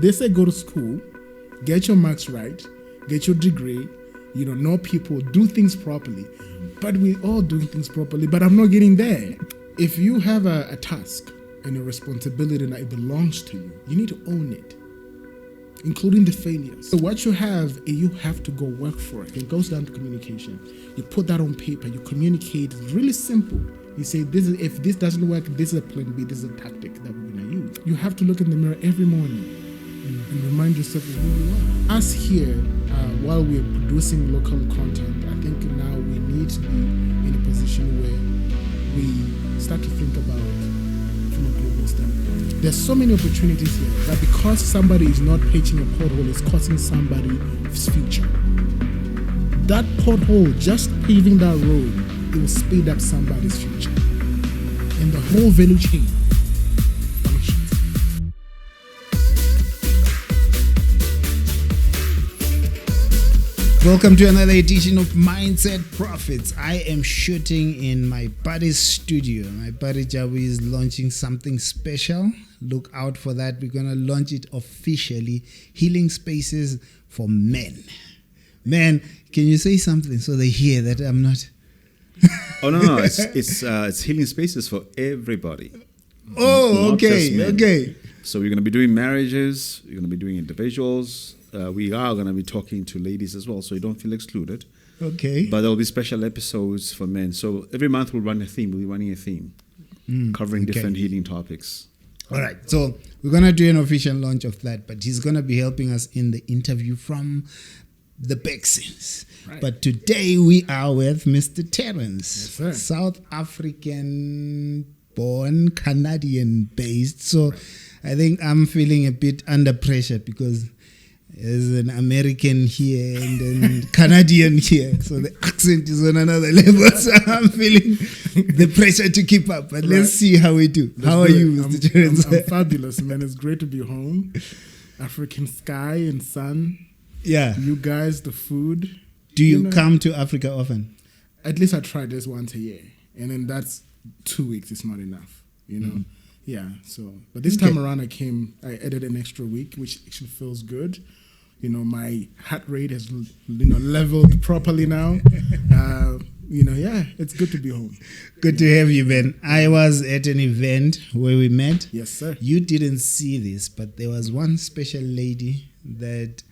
They say go to school, get your marks right, get your degree, know people, do things properly. But we're all doing things properly, but I'm not getting there. If you have a task and a responsibility that it belongs to you, you need to own it, including the failures. So what you have to go work for it. It goes down to communication. You put that on paper, you communicate. It's really simple. You say, if this doesn't work, this is a plan B, this is a tactic that we're going to use. You have to look in the mirror every morning and remind yourself of who you are. Us here, while we're producing local content, I think now we need to be in a position where we start to think about from a global standpoint. There's so many opportunities here that because somebody is not patching a pothole, it's costing somebody's future. That pothole, just paving that road, it will speed up somebody's future. And the whole value chain. Welcome to another edition of Mindset Profits. I am shooting in my buddy's studio. My buddy Jawi is launching something special. Look out for that. We're going to launch it officially. Healing spaces for men. Man, can you say something so they hear that I'm not... Oh, no. It's healing spaces for everybody. Oh, okay. So we're going to be doing marriages. We're going to be doing individuals. We are going to be talking to ladies as well, so you don't feel excluded. Okay. But there will be special episodes for men. So every month we'll run a theme. We'll be running a theme covering different healing topics. All right. So we're going to do an official launch of that, but he's going to be helping us in the interview from the Bexins. Right. But today we are with Mr. Terrence, yes, South African born, Canadian based. So I think I'm feeling a bit under pressure because there's an American here and then Canadian here. So the accent is on another level. So I'm feeling the pressure to keep up. But let's see how we do. How are you, Mr. Terrence? I'm fabulous, man. It's great to be home. African sky and sun. Yeah. You guys, the food. Do you come to Africa often? At least I try this once a year. And then that's 2 weeks. It's not enough, Yeah, so. But this time around I added an extra week, which actually feels good. My heart rate has, leveled properly now. It's good to be home. Good to have you, Ben. I was at an event where we met. Yes, sir. You didn't see this, but there was one special lady that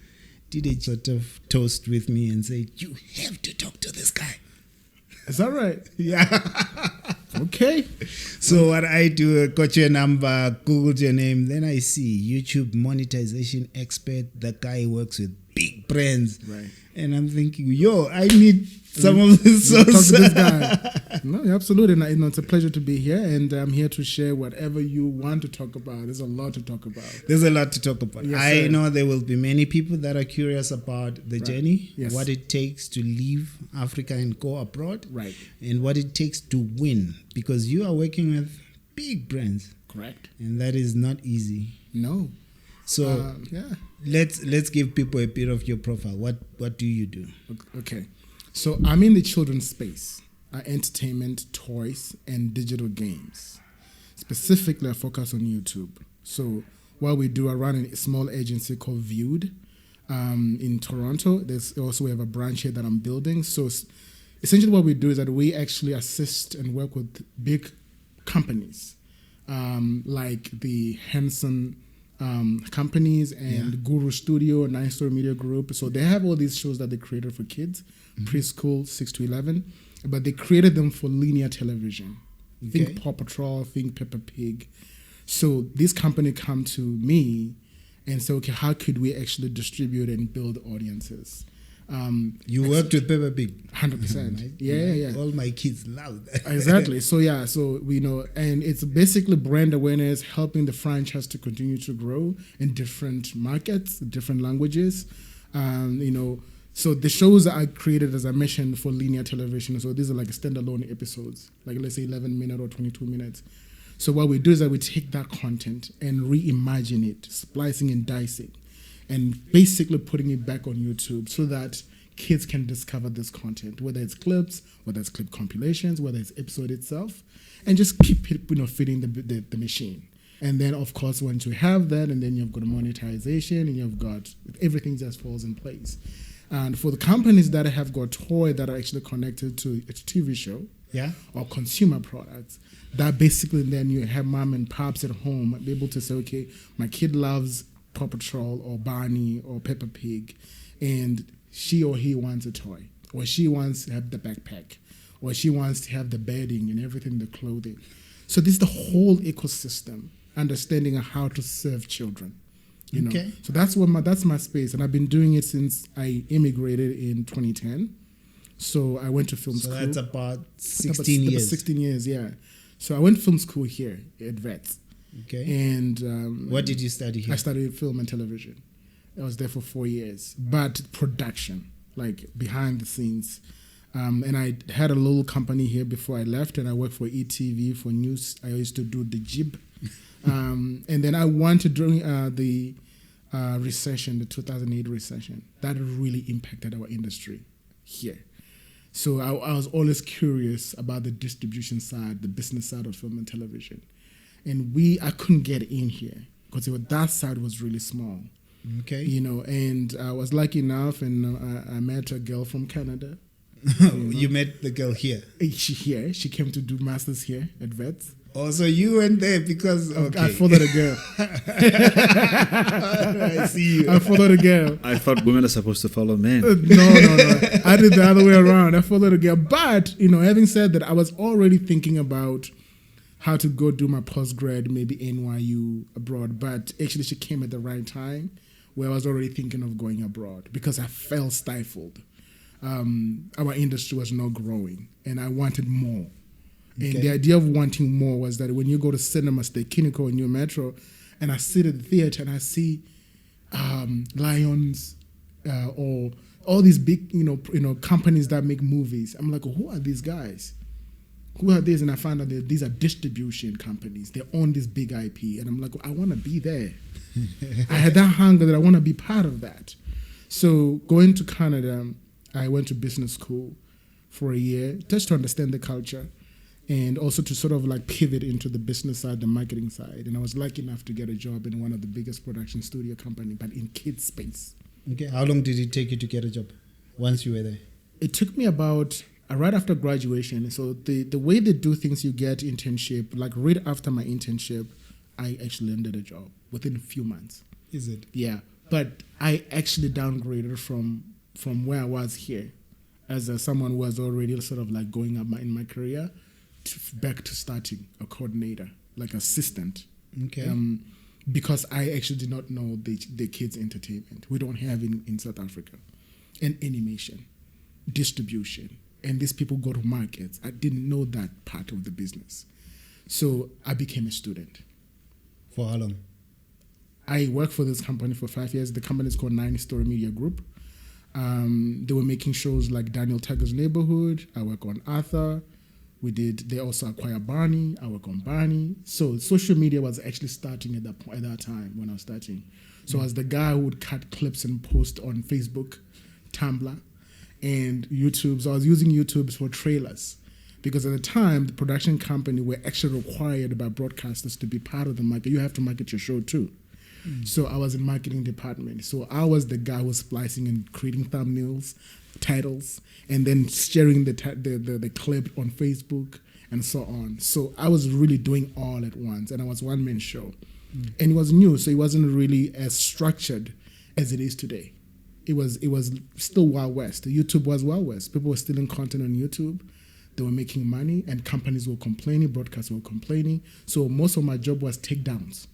did a sort of toast with me and said, "You have to talk to this guy." Is that right? Yeah. Okay. So what I do, I got your number, Googled your name, then I see YouTube monetization expert. The guy works with big brands. Right. And I'm thinking, I need some of this sauce. Talk to this guy. No, absolutely. It's a pleasure to be here, and I'm here to share whatever you want to talk about. There's a lot to talk about. There's a lot to talk about. Yes, I know there will be many people that are curious about the journey, what it takes to leave Africa and go abroad, right, and what it takes to win, because you are working with big brands. Correct. And that is not easy. No. So let's give people a bit of your profile. What do you do? Okay. So I'm in the children's space, entertainment, toys, and digital games. Specifically, I focus on YouTube. So what we do, I run a small agency called Viewed in Toronto. We have a branch here that I'm building. So essentially what we do is that we actually assist and work with big companies like the Henson companies and Guru Studio, 9-Story Media Group. So they have all these shows that they created for kids, preschool, 6 to 11, but they created them for linear television. Okay. Think Paw Patrol, think Peppa Pig. So this company come to me and say, okay, how could we actually distribute and build audiences? You worked with Peppa Pig. 100%. Right? Yeah. All my kids love that. Exactly. So and it's basically brand awareness, helping the franchise to continue to grow in different markets, different languages. So the shows that I created, as I mentioned, for linear television. So these are like standalone episodes, like let's say 11 minutes or 22 minutes. So what we do is that we take that content and reimagine it, splicing and dicing, and basically putting it back on YouTube so that kids can discover this content, whether it's clips, whether it's clip compilations, whether it's episode itself, and just keep it, feeding the machine. And then, of course, once you have that, and then you've got monetization, and you've got everything just falls in place. And for the companies that have got toy that are actually connected to a TV show, or consumer products, that basically then you have mom and pops at home be able to say, okay, my kid loves Paw Patrol or Barney or Peppa Pig, and she or he wants a toy, or she wants to have the backpack, or she wants to have the bedding and everything, the clothing. So this is the whole ecosystem, understanding how to serve children. You know? So that's my space, and I've been doing it since I immigrated in 2010. So I went to film school. So that's about 16 years. About 16 years, yeah. So I went to film school here at Vets. Okay. And what did you study here? I studied film and television. I was there for 4 years, but production, like behind the scenes. And I had a little company here before I left, and I worked for ETV for news. I used to do the jib. And then I wanted during the recession, the 2008 recession, that really impacted our industry here. So I was always curious about the distribution side, the business side of film and television. And I couldn't get in here because that side was really small. Okay. You know, and I was lucky enough, and I met a girl from Canada. You met the girl here? She came to do masters here at Vets. Oh, so you went there because... Okay. I followed a girl. I see you. I followed a girl. I thought women are supposed to follow men. No. I did the other way around. I followed a girl. But, you know, having said that, I was already thinking about how to go do my postgrad, maybe NYU abroad. But actually, she came at the right time where I was already thinking of going abroad because I felt stifled. Our industry was not growing, and I wanted more. Okay. And the idea of wanting more was that when you go to cinema, stay Kinnico in New Metro, and I sit at the theater and I see Lions or all these big, companies that make movies. I'm like, who are these guys? Who are these? And I found out that these are distribution companies. They own this big IP, and I'm like, I want to be there. I had that hunger that I want to be part of that. So going to Canada, I went to business school for a year just to understand the culture, and also to sort of like pivot into the business side, the marketing side. And I was lucky enough to get a job in one of the biggest production studio company, but in kids space. Okay. How long did it take you to get a job once you were there? It took me about right after graduation. So the way they do things, you get internship. Like right after my internship, I actually landed a job within a few months. Is it? Yeah. But I actually downgraded from where I was here as someone who was already sort of like going up in my career back to starting a coordinator, like assistant. Okay. Because I actually did not know the kids' entertainment. We don't have in South Africa. And animation, distribution. And these people go to markets. I didn't know that part of the business. So I became a student. For how long? I worked for this company for 5 years. The company is called 9 Story Media Group. They were making shows like Daniel Tiger's Neighborhood. I work on Arthur. They also acquired Barney. I work on Barney. So social media was actually starting at that time when I was starting. So I was the guy who would cut clips and post on Facebook, Tumblr, and YouTube. So I was using YouTube for trailers because at the time, the production company were actually required by broadcasters to be part of the market. You have to market your show too. So I was in marketing department. So I was the guy who was splicing and creating thumbnails, titles, and then sharing the clip on Facebook and so on. So I was really doing all at once, and I was one-man show. And it was new, so it wasn't really as structured as it is today. It was still Wild West. YouTube was Wild West. People were stealing content on YouTube. They were making money, and companies were complaining, broadcasters were complaining. So most of my job was takedowns.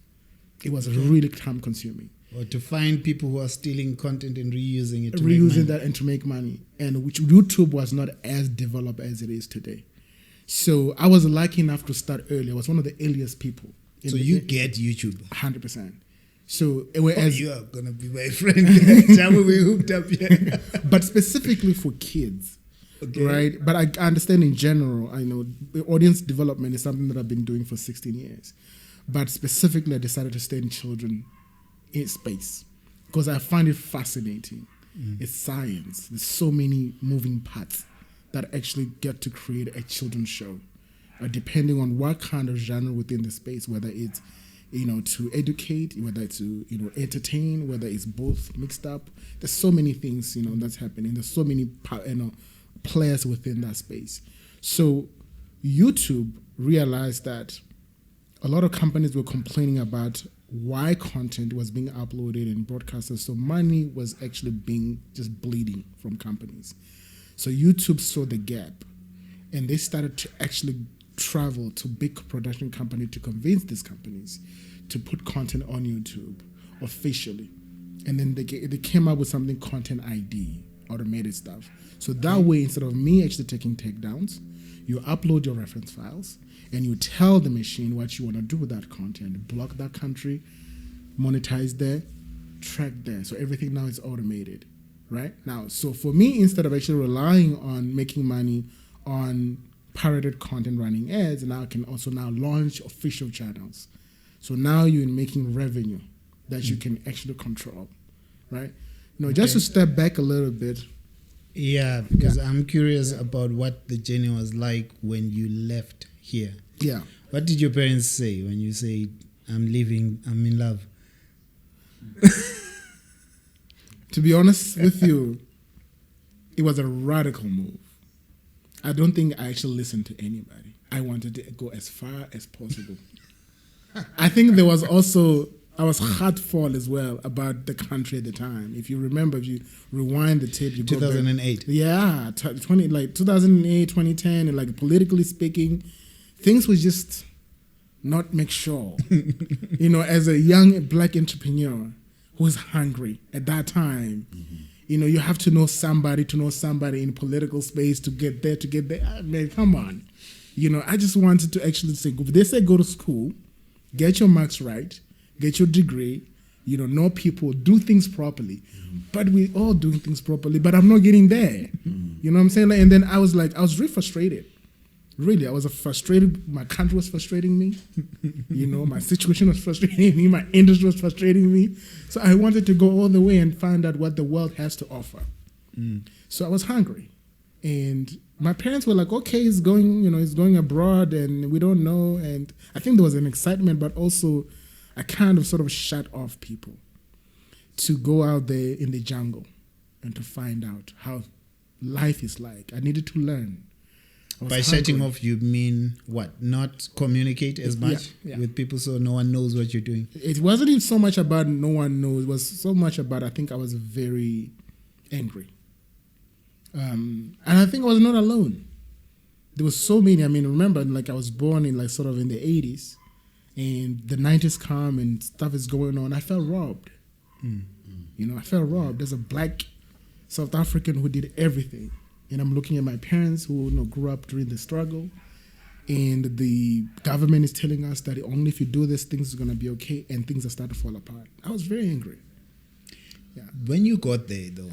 It was really time-consuming. Or to find people who are stealing content and reusing it to reusing that and to make money, and which YouTube was not as developed as it is today. So I was lucky enough to start early. I was one of the earliest people. So you get YouTube? 100%. So whereas you are gonna be my friend. Tell me we hooked up here. But specifically for kids, okay. Right? But I understand in general. I know the audience development is something that I've been doing for 16 years. But specifically, I decided to stay in children in space because I find it fascinating. It's science. There's so many moving parts that actually get to create a children's show, depending on what kind of genre within the space, whether it's to educate, whether to, entertain, whether it's both mixed up. There's so many things, that's happening. There's so many, players within that space. So YouTube realized that a lot of companies were complaining about why content was being uploaded and broadcasted. So money was actually being just bleeding from companies. So YouTube saw the gap, and they started to actually travel to big production company to convince these companies to put content on YouTube officially. And then they came up with something, content ID, automated stuff. So that way, instead of me actually taking takedowns, you upload your reference files and you tell the machine what you want to do with that content. Block that country, monetize there, track there. So everything now is automated, right? Now, so for me, instead of actually relying on making money on pirated content running ads, now I can also now launch official channels. So now you're making revenue that you can actually control, right? Just to step back a little bit. Yeah, because I'm curious about what the journey was like when you left here. Yeah. What did your parents say when you say, I'm leaving, I'm in love? To be honest with you, it was a radical move. I don't think I actually listened to anybody. I wanted to go as far as possible. I think there was also, I was heartful as well about the country at the time. If you remember, if you rewind the tape, you 2008. Go back, yeah, 2008, 2010, and like politically speaking, things were just not make sure. As a young black entrepreneur who was hungry at that time, you have to know somebody in political space to get there. Man, come on. I just wanted to actually say, they say go to school, get your marks right, get your degree, know people, do things properly. But we all doing things properly, but I'm not getting there. You know what I'm saying? And then I was really frustrated. Really, I was frustrated. My country was frustrating me. My situation was frustrating me. My industry was frustrating me. So I wanted to go all the way and find out what the world has to offer. So I was hungry. And my parents were like, okay, he's going abroad and we don't know. And I think there was an excitement, but also I kind of sort of shut off people to go out there in the jungle and to find out how life is like. I needed to learn. By shutting off, you mean what? Not communicate as much with people so no one knows what you're doing? It wasn't even so much about no one knows. It was so much about, I think I was very angry. And I think I was not alone. There was so many. I mean, remember, I was born in sort of in the 80s and the 90s come and stuff is going on. I felt robbed. I felt robbed. There's a black South African who did everything. And I'm looking at my parents who grew up during the struggle, and the government is telling us that only if you do this, things are going to be okay, and things are starting to fall apart. I was very angry. Yeah. When you got there, though,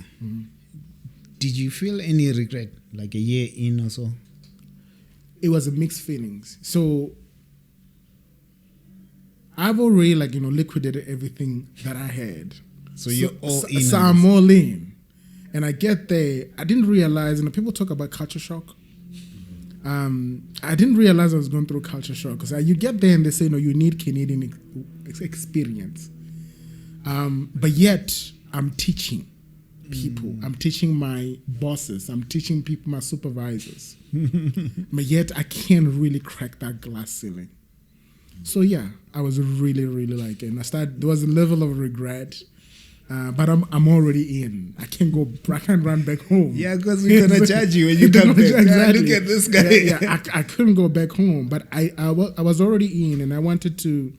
did you feel any regret, like a year in or so? It was a mixed feelings. So I've already liquidated everything that I had. So you're all in. So I'm all in. And I get there, I didn't realize, people talk about culture shock. I didn't realize I was going through culture shock because you get there and they say, you need Canadian experience. But yet, I'm teaching people. I'm teaching my bosses. I'm teaching people, my supervisors. But yet, I can't really crack that glass ceiling. So yeah, I was really, really and there was a level of regret. But I'm already in. I can't run back home. Yeah, because we're gonna judge you when you come back. Exactly. Look at this guy. I couldn't go back home, but I was already in, and I wanted to.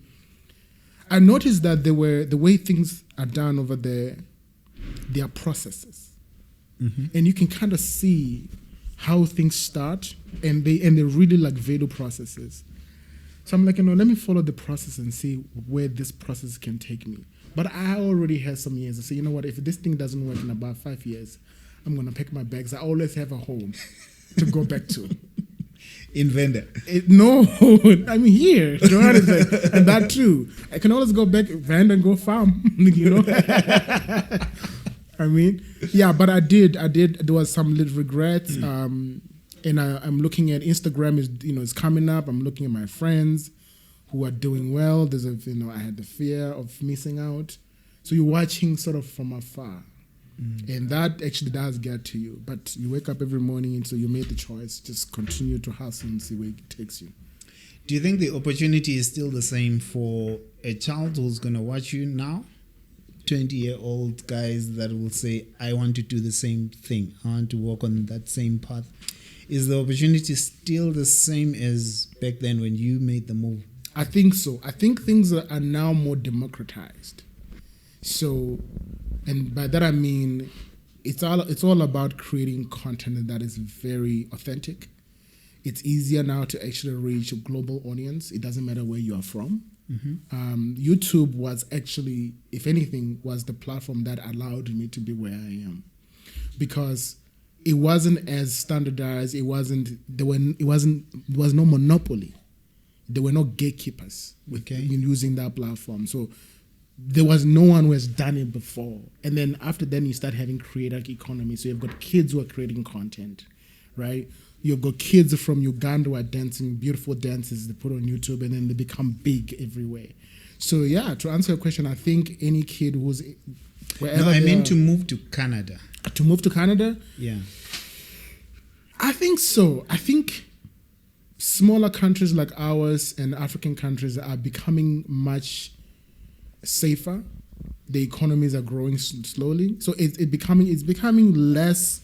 I noticed that the way things are done over there. There are processes, and you can kind of see how things start, and they really value processes. So I'm let me follow the process and see where this process can take me. But I already had some years. I say, if this thing doesn't work in about 5 years, I'm going to pack my bags. I always have a home to go back to. In Venda? No, I mean here, Johannesburg, and that too. I can always go back Venda and go farm, I mean, yeah, but I did. There was some little regrets. And I'm looking at Instagram is coming up. I'm looking at my friends who are doing well. There's I had the fear of missing out. So you're watching sort of from afar. And that actually does get to you. But you wake up every morning and so you made the choice, just continue to hustle and see where it takes you. Do you think the opportunity is still the same for a child who's going to watch you now? 20-year-old guys that will say, I want to do the same thing. I want to walk on that same path. Is the opportunity still the same as back then when you made the move? I think so. I think things are now more democratized. So, and by that I mean, it's all about creating content that is very authentic. It's easier now to actually reach a global audience. It doesn't matter where you are from. YouTube was actually, if anything, was the platform that allowed me to be where I am, because it wasn't as standardized. There was no monopoly. There were no gatekeepers in using that platform. So there was no one who has done it before. And then after then, you start having creator economy. So you've got kids who are creating content, right? You've got kids from Uganda who are dancing beautiful dances they put on YouTube, and then they become big everywhere. So yeah, to answer your question, I think any kid who's wherever. No, I meant to move to Canada. To move to Canada? Yeah. I think so. I think smaller countries like ours and African countries are becoming much safer. The economies are growing slowly, so it's becoming less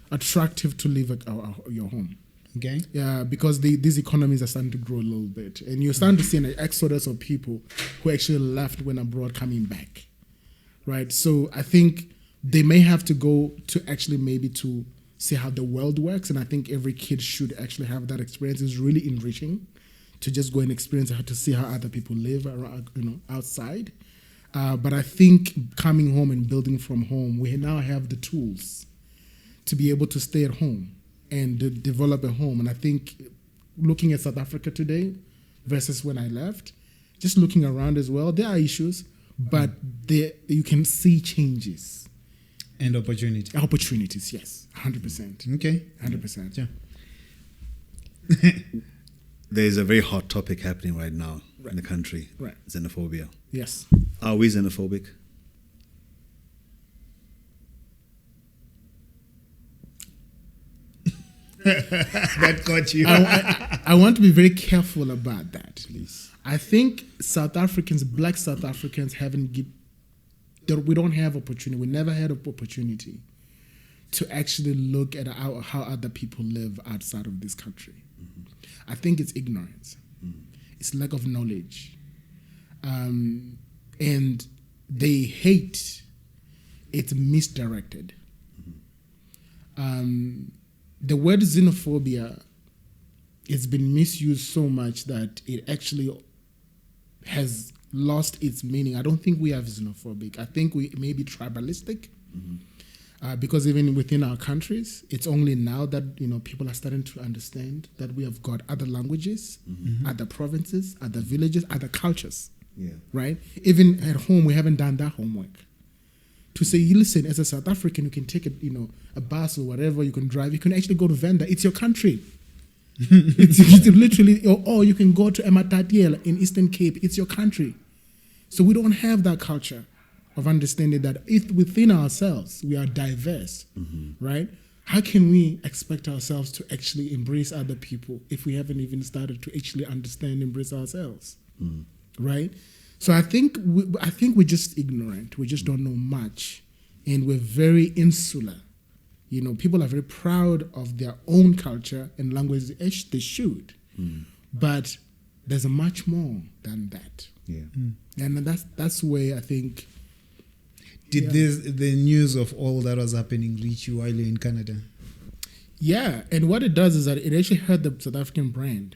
attractive to live at your home. Okay. Yeah, because these economies are starting to grow a little bit, and you're starting to see an exodus of people who actually left when abroad coming back, right? So I think they may have to go to actually maybe to see how the world works, and I think every kid should actually have that experience. It's really enriching to just go and experience how to see how other people live around, outside. But I think coming home and building from home, we now have the tools to be able to stay at home and develop a home. And I think looking at South Africa today versus when I left, just looking around as well, there are issues, but you can see changes. And opportunity. Opportunities, yes, 100%. Okay. 100%. Yeah. There's a very hot topic happening right now in the country, Right. xenophobia. Yes. Are we xenophobic? That got you. I want to be very careful about that. Please. I think black South Africans we don't have opportunity. We never had an opportunity to actually look at how other people live outside of this country. I think it's ignorance. It's lack of knowledge. And they hate. It's misdirected. The word xenophobia has been misused so much that it actually has lost its meaning. I don't think we are xenophobic. I think we may be tribalistic, because even within our countries, it's only now that people are starting to understand that we have got other languages, other provinces, other villages, other cultures. Yeah. Right? Even at home, we haven't done that homework. To say, listen, as a South African, you can take a bus or whatever, you can drive, you can actually go to Venda. It's your country. it's literally, or you can go to Entitlement in Eastern Cape. It's your country. So we don't have that culture of understanding that if within ourselves we are diverse, right? How can we expect ourselves to actually embrace other people if we haven't even started to actually understand and embrace ourselves, right? So I think we're just ignorant. We just don't know much, and we're very insular. People are very proud of their own culture and language. They should, but there's much more than that. Yeah, and that's where I think. Did the news of all that was happening reach you while you're in Canada? Yeah, and what it does is that it actually hurt the South African brand.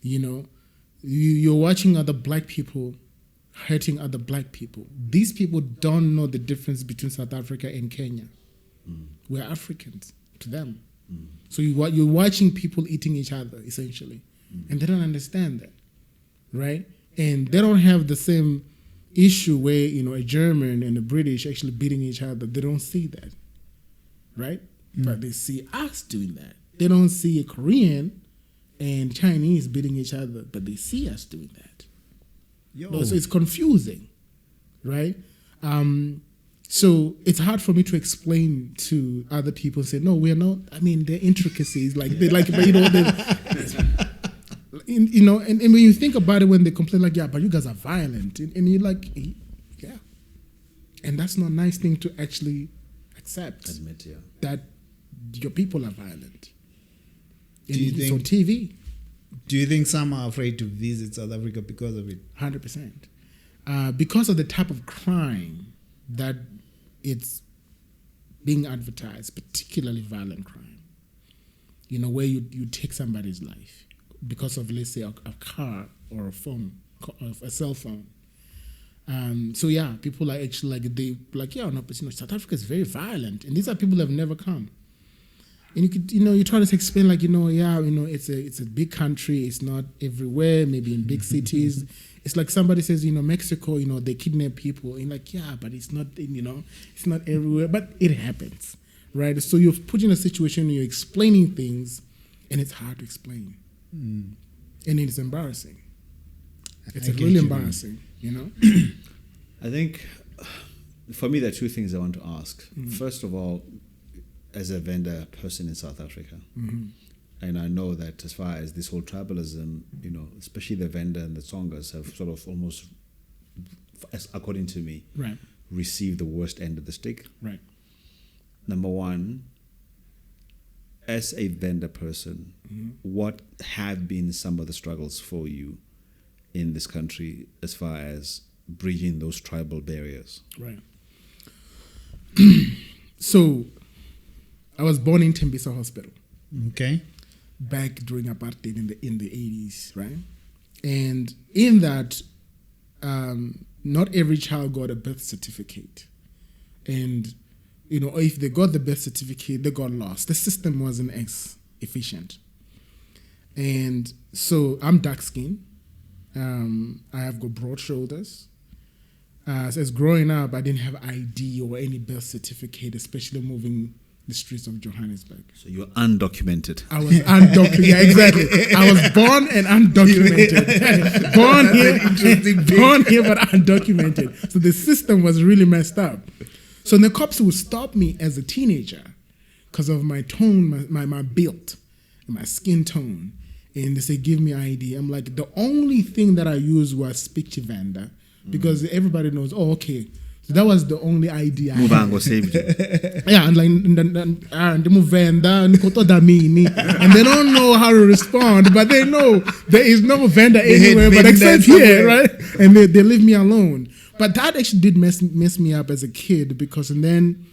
You're watching other black people hurting other black people. These people don't know the difference between South Africa and Kenya. We're Africans to them. So you're watching people eating each other, essentially. And they don't understand that, right? And they don't have the same issue where, a German and a British actually beating each other. They don't see that, right? But they see us doing that. They don't see a Korean and Chinese beating each other, but they see us doing that. Yo. So it's confusing, right? So it's hard for me to explain to other people. Say, no, we're not. I mean, the intricacies, like they like, but and when you think about it, when they complain, like, yeah, but you guys are violent, and you're like, yeah, and that's not a nice thing to actually accept. Admit, yeah. That your people are violent. Do you think on TV? Do you think some are afraid to visit South Africa because of it? 100%. Because of the type of crime that it's being advertised, particularly violent crime. You know, where you take somebody's life because of, let's say, a car or a phone, a cell phone. So yeah, people are actually South Africa is very violent, and these are people that have never come. And you try to explain, it's a big country, it's not everywhere, maybe in big cities. It's like somebody says, Mexico, they kidnap people. And you're like, yeah, but it's not, it's not everywhere, but it happens, right? So you're put in a situation where you're explaining things, and it's hard to explain. And it's embarrassing. It's really embarrassing, I think, for me, there are two things I want to ask. First of all, as a Venda person in South Africa, and I know that as far as this whole tribalism, especially the Venda and the Tsongas have sort of almost, according to me, right, received the worst end of the stick. Right. Number one, as a Venda person, what have been some of the struggles for you in this country as far as bridging those tribal barriers? Right. So, I was born in Tembisa Hospital. Okay. Back during apartheid in the 80s, right? And in that, not every child got a birth certificate. And, if they got the birth certificate, they got lost. The system wasn't as efficient. And so I'm dark-skinned. I have got broad shoulders. So as growing up, I didn't have ID or any birth certificate, especially moving the streets of Johannesburg. So you're undocumented. I was undocumented. Yeah, exactly. I was born and undocumented. born here, but undocumented. So the system was really messed up. So the cops would stop me as a teenager because of my tone, my build, and my skin tone. And they say, give me ID. I'm like, the only thing that I used was speak to Venda because everybody knows, okay. So that was the only ID I had. Yeah, and and they don't know how to respond, but they know there is no Venda anywhere but except here, right? And they leave me alone. But that actually did mess me up as a kid because then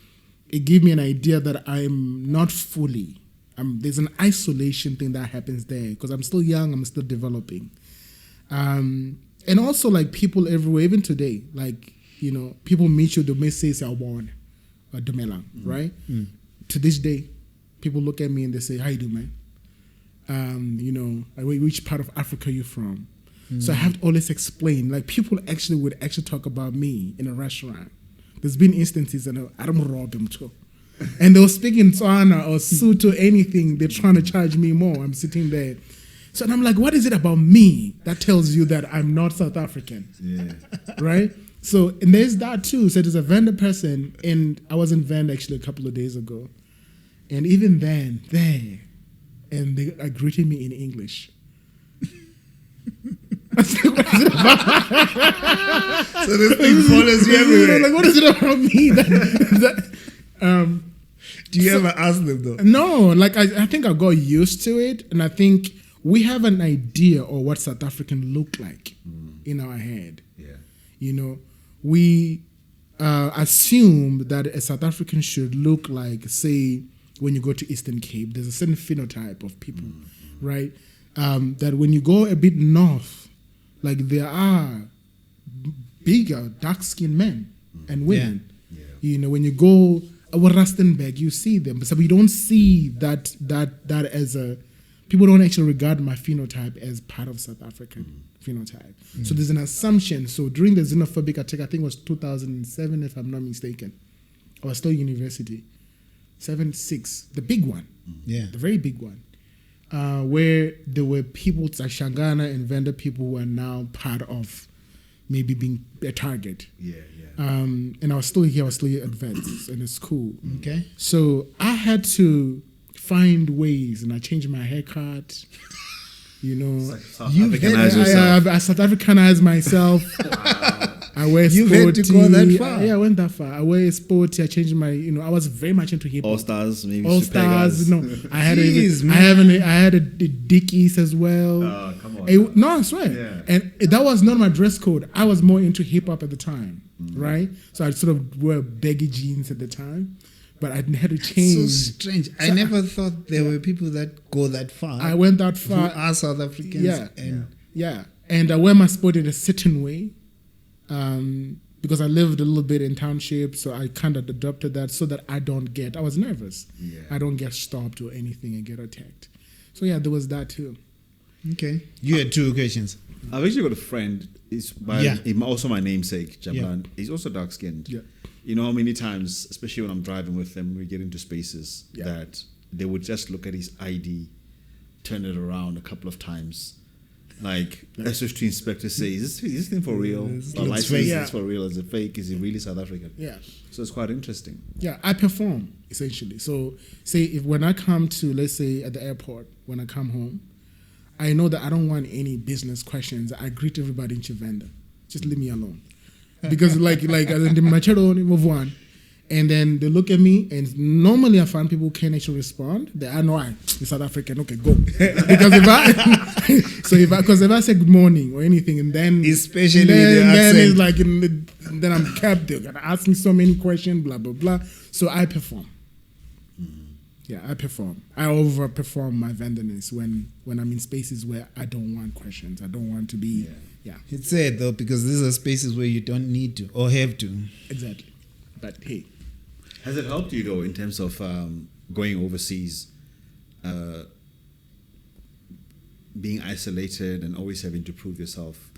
it gave me an idea that I'm not fully. There's an isolation thing that happens there because I'm still young, I'm still developing. And also like people everywhere, even today, like, people meet you, they may say Sawon or Dumelang, right? To this day, people look at me and they say, how you doing, man? Which part of Africa are you from? So I have to always explain. Like people would talk about me in a restaurant. There's been instances and I don't rob them too. And they were speaking Tswana or Sotho, anything. They're trying to charge me more. I'm sitting there. So I'm like, what is it about me that tells you that I'm not South African? Yeah. Right? So, and there's that too. So there's a Venda person, and I was in Venda actually a couple of days ago. And even then, they are greeting me in English. I said, what is it about? So this thing follows you everywhere. Like, what is it about me? Do you ever ask them though? No, like I think I got used to it, and I think we have an idea of what South African look like in our head. Yeah. We assume that a South African should look like, say, when you go to Eastern Cape, there's a certain phenotype of people, right? That when you go a bit north, like there are bigger, dark-skinned men and women. Yeah. When you go Rustenburg, you see them, but so we don't see that as a. People don't actually regard my phenotype as part of South African phenotype. So there's an assumption. So during the xenophobic attack, I think it was 2007, if I'm not mistaken, I was still university, 7-6, the big one, the very big one. where there were people like Shangana and Venda people who are now part of maybe being a target. Yeah. And I was still here. I was still at Vets in the school. Okay. So I had to find ways, and I changed my haircut. You know, You Africanize yourself. I South Africanized myself. I wear You've sporty. had to go that far. Yeah, I went that far. I wear sporty. I changed my. I was very much into hip hop. All Stars, maybe All Supergas. Stars. No, I had Jeez, I had a Dickies as well. Oh, come on. No, I swear. Yeah. And that was not my dress code. I was more into hip hop at the time, right? So I sort of wore baggy jeans at the time, but I had to So change. strange. I never thought there were people that go that far. I went that who far. are South Africans. Yeah. And Yeah, and I wear my sport in a certain way, because I lived a little bit in township, so I kind of adopted that so that I don't get. I was nervous. Yeah. I don't get stopped or anything and get attacked. So yeah, there was that too. okay. You had two occasions. I've actually got a friend. He's also my namesake, Jablan. He's also dark skinned. Yeah. You know how many times, especially when I'm driving with them, we get into spaces Yeah. that they would just look at his ID, turn it around a couple of times. Like, SH to inspector say, is this thing for real? This Our looks license fake. Yeah. is for real? Is it fake? Is it really South African? Yeah. So it's quite interesting. Yeah, I perform essentially. So, say if when I come to, let's say at the airport, when I come home, I know that I don't want any business questions. I greet everybody in Venda. Just leave me alone, because like the machado move on, and then they look at me, and normally I find people who can't actually respond. I know I'm South African. Okay, go. Because if I say good morning or anything, and then Especially then the accent. it's like then I'm kept. They're gonna ask me so many questions, blah blah blah. So I perform. Yeah, I perform. I overperform my vendorness when I'm in spaces where I don't want questions. I don't want to be. Yeah, It's sad though, because these are spaces where you don't need to or have to. exactly. But hey, Has it helped you, though, in terms of going overseas, being isolated and always having to prove yourself?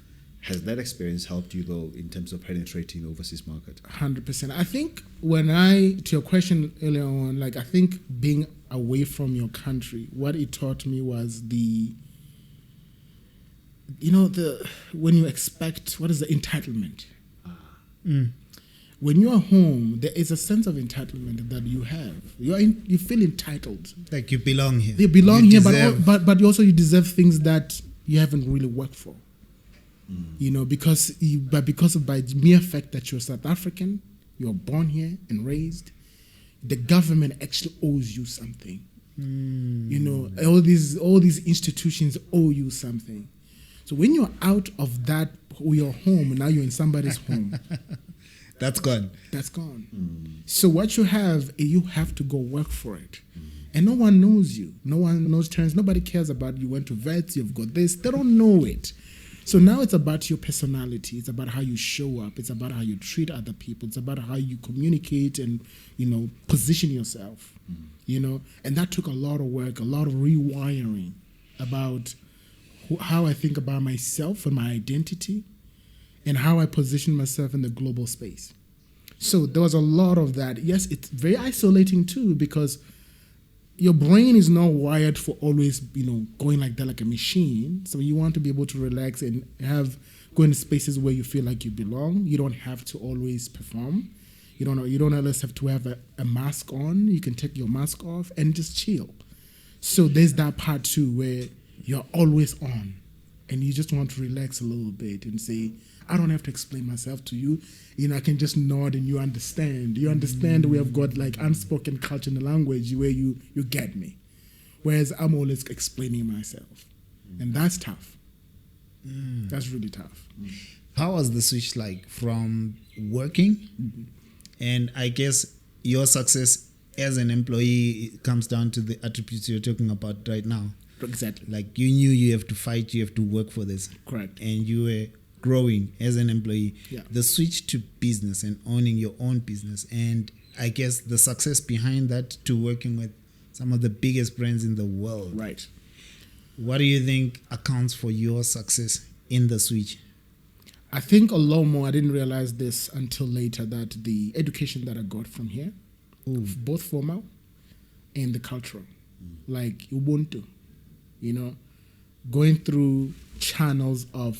Has that experience helped you, though, in terms of penetrating the overseas market? 100%. I think to your question earlier on, like I think being away from your country, what it taught me was when you expect, what is the entitlement? When you are home, there is a sense of entitlement that you have. You feel entitled. Like you belong here. You belong You here, deserve- but you also deserve things that you haven't really worked for. Because by mere fact that you're South African, you're born here and raised, the government actually owes you something. All these institutions owe you something. So when you're out of that, your home, now you're in somebody's home. That's gone. That's gone. So what you have to go work for it. And no one knows you. No one knows Terrence. Nobody cares about you went to vets, you've got this. They don't know it. So now it's about your personality. It's about how you show up. It's about how you treat other people. It's about how you communicate and, position yourself. And that took a lot of work, a lot of rewiring about how I think about myself and my identity and how I position myself in the global space. So there was a lot of that. Yes, it's very isolating too, because your brain is not wired for always, going like that like a machine. So you want to be able to relax and go into spaces where you feel like you belong. You don't have to always perform. You don't always have to have a mask on. You can take your mask off and just chill. So there's that part too where you're always on and you just want to relax a little bit and say, I don't have to explain myself to you. I can just nod and you understand. You understand we have got like unspoken culture and language where you get me. Whereas I'm always explaining myself. And that's tough. That's really tough. How was the switch like from working? And I guess your success as an employee comes down to the attributes you're talking about right now. Exactly. Like you knew you have to fight, you have to work for this. Correct. And you were growing as an employee. Yeah. The switch to business and owning your own business, and I guess the success behind that to working with some of the biggest brands in the world. Right. What do you think accounts for your success in the switch? I think a lot more. I didn't realize this until later, that the education that I got from here, both formal and the cultural, like Ubuntu, you know, going through channels of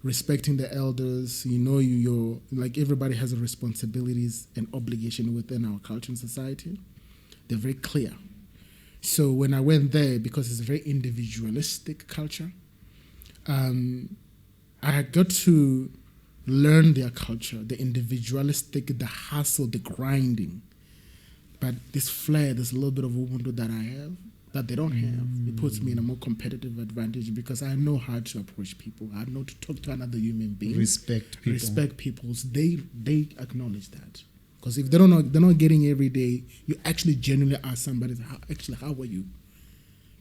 respecting the elders. You know, you're like, everybody has responsibilities and obligation within our culture and society. They're very clear. So when I went there, because it's a very individualistic culture, I got to learn their culture, the individualistic, the hustle, the grinding. But this flair, this little bit of Ubuntu that I have, that they don't have, it puts me in a more competitive advantage because I know how to approach people. I know to talk to another human being. Respect people. Respect people. So they acknowledge that. Because if they're not getting every day, you actually genuinely ask somebody, how are you?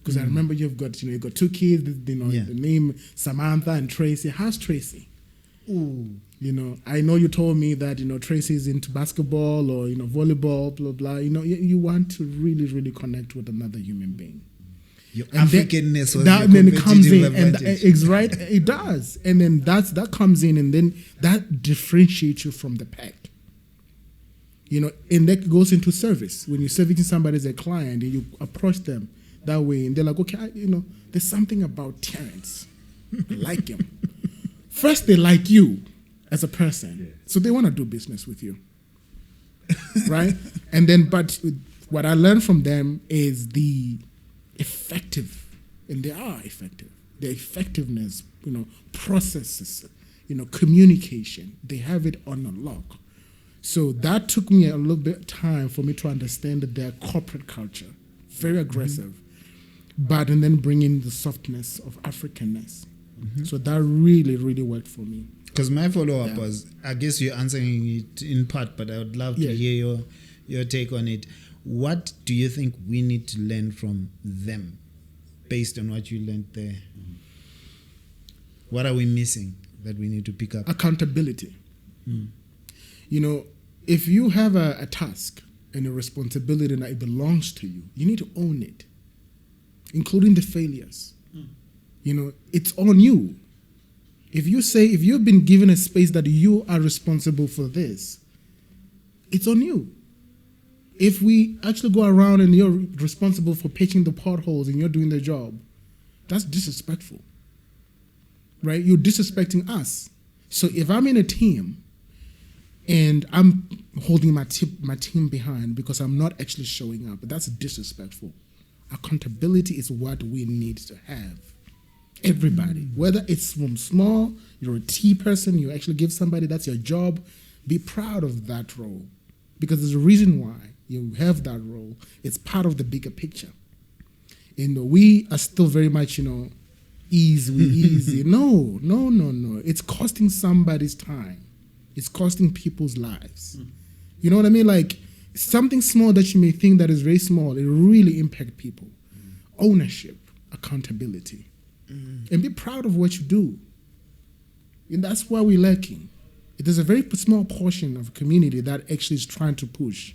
Because I remember you've got two kids, the name Samantha and Tracy. How's Tracy? Ooh. You know, I know you told me that, Tracy's into basketball or, volleyball, blah, blah. You want to really, really connect with another human being. Your and Africanness was that, your then it comes in, and advantage. it's right. It does, and then that comes in, and then that differentiates you from the pack. And that goes into service. When you're servicing somebody as a client, and you approach them that way, and they're like, okay, there's something about Terence. I like him. First, they like you as a person, so they want to do business with you, right? And then, but what I learned from them is the effective, and they are effective. The effectiveness, processes, communication. They have it on a lock. So that took me a little bit of time for me to understand their corporate culture, very aggressive, but and then bring in the softness of Africanness. So that really, really worked for me. Because my follow-up was, I guess you're answering it in part, but I would love to hear your take on it. What do you think we need to learn from them based on what you learned there? What are we missing that we need to pick up? Accountability. If you have a task and a responsibility that it belongs to you, you need to own it, including the failures. It's on you. If you've been given a space that you are responsible for this, it's on you. If we actually go around and you're responsible for patching the potholes and you're doing the job, that's disrespectful, right? You're disrespecting us. So if I'm in a team and I'm holding my team behind because I'm not actually showing up, that's disrespectful. Accountability is what we need to have. Everybody, whether it's from small, you're a T person, you actually give somebody, that's your job, be proud of that role. Because there's a reason why you have that role. It's part of the bigger picture. We are still very much, easy. No. It's costing somebody's time. It's costing people's lives. You know what I mean? Like, something small that you may think that is very small, it really impacts people. Ownership, accountability. And be proud of what you do. And that's why we're lacking. There's a very small portion of a community that actually is trying to push.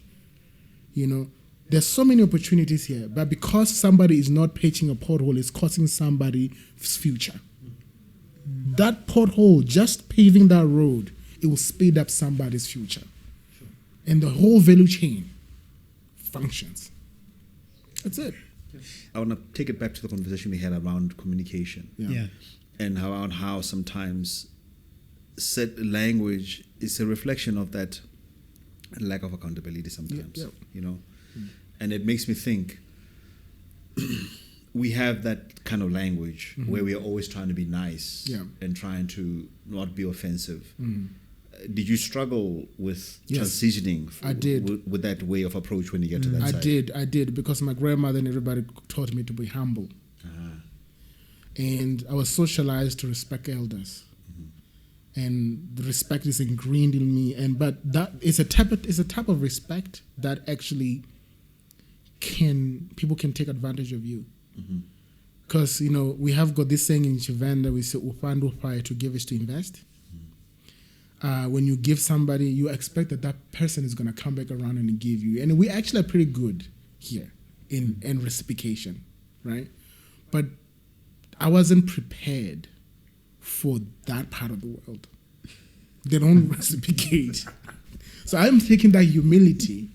There's so many opportunities here, but because somebody is not patching a pothole, it's costing somebody's future. That pothole, just paving that road, it will speed up somebody's future. And the whole value chain functions. That's it. I want to take it back to the conversation we had around communication. Yeah. And around how sometimes said language is a reflection of that lack of accountability sometimes, And it makes me think we have that kind of language where we are always trying to be nice and trying to not be offensive. Did you struggle with transitioning I did. With that way of approach when you get to that side? I did, because my grandmother and everybody taught me to be humble. And I was socialized to respect elders. And the respect is ingrained in me. But that is a type of respect that actually people can take advantage of you. Because, we have got this saying in Venda, we say, to give is to invest. When you give somebody, you expect that person is going to come back around and give you. And we actually are pretty good here in reciprocation, right? But I wasn't prepared for that part of the world. They don't reciprocate. So I'm taking that humility,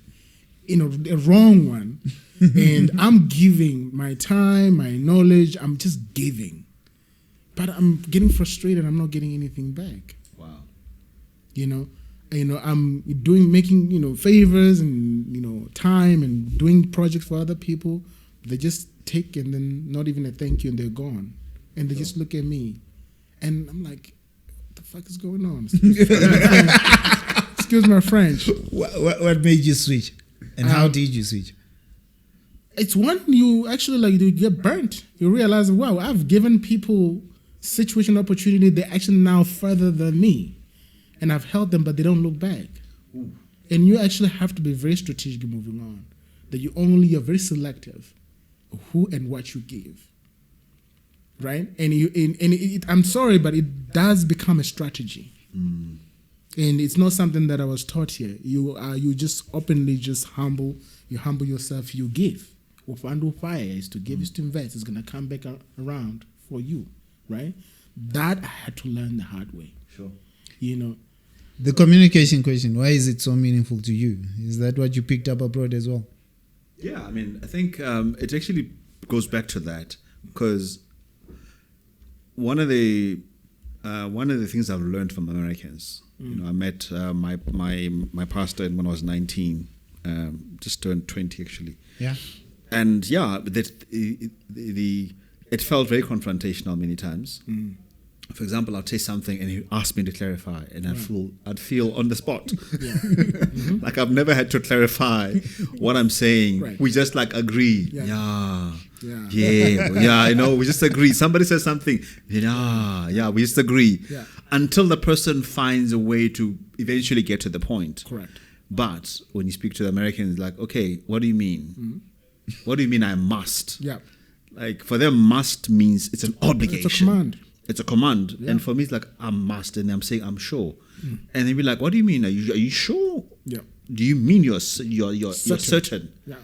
a wrong one, And I'm giving my time, my knowledge, I'm just giving. But I'm getting frustrated, I'm not getting anything back. Wow. I'm making, favors and, time and doing projects for other people. They just take and then not even a thank you and they're gone. And they just look at me. And I'm like, what the fuck is going on? Excuse my French. What made you switch? And how did you switch? It's when you actually you get burnt. You realize, wow, I've given people situation opportunity. They're actually now further than me. And I've helped them, but they don't look back. Ooh. And you actually have to be very strategic moving on. That you're very selective of who and what you give. Right? And I'm sorry, but it does become a strategy. Mm. And it's not something that I was taught here. You just openly just humble yourself, you give. Ufandu fire is to give, is to invest. It's going to come back around for you, right? That I had to learn the hard way. Sure. The communication question, why is it so meaningful to you? Is that what you picked up abroad as well? Yeah, I mean, I think it actually goes back to that because one of the things I've learned from Americans, I met my pastor when I was 19, just turned 20 actually. Yeah. And yeah, it felt very confrontational many times. Mm. For example, I'd say something and he'd ask me to clarify, and I'd feel on the spot. Yeah. Mm-hmm. Like I've never had to clarify what I'm saying. Right. We just agree. Yeah. We just agree. Somebody says something. Yeah, we just agree. Yeah. Until the person finds a way to eventually get to the point. Correct. But when you speak to the Americans, okay, what do you mean? Mm-hmm. What do you mean I must? Yeah. For them, must means it's an obligation. It's a command. It's a command. Yeah. And for me, it's I must. And I'm saying, I'm sure. Mm. And they'll be like, what do you mean? Are you sure? Yeah. Do you mean you're certain? Yeah.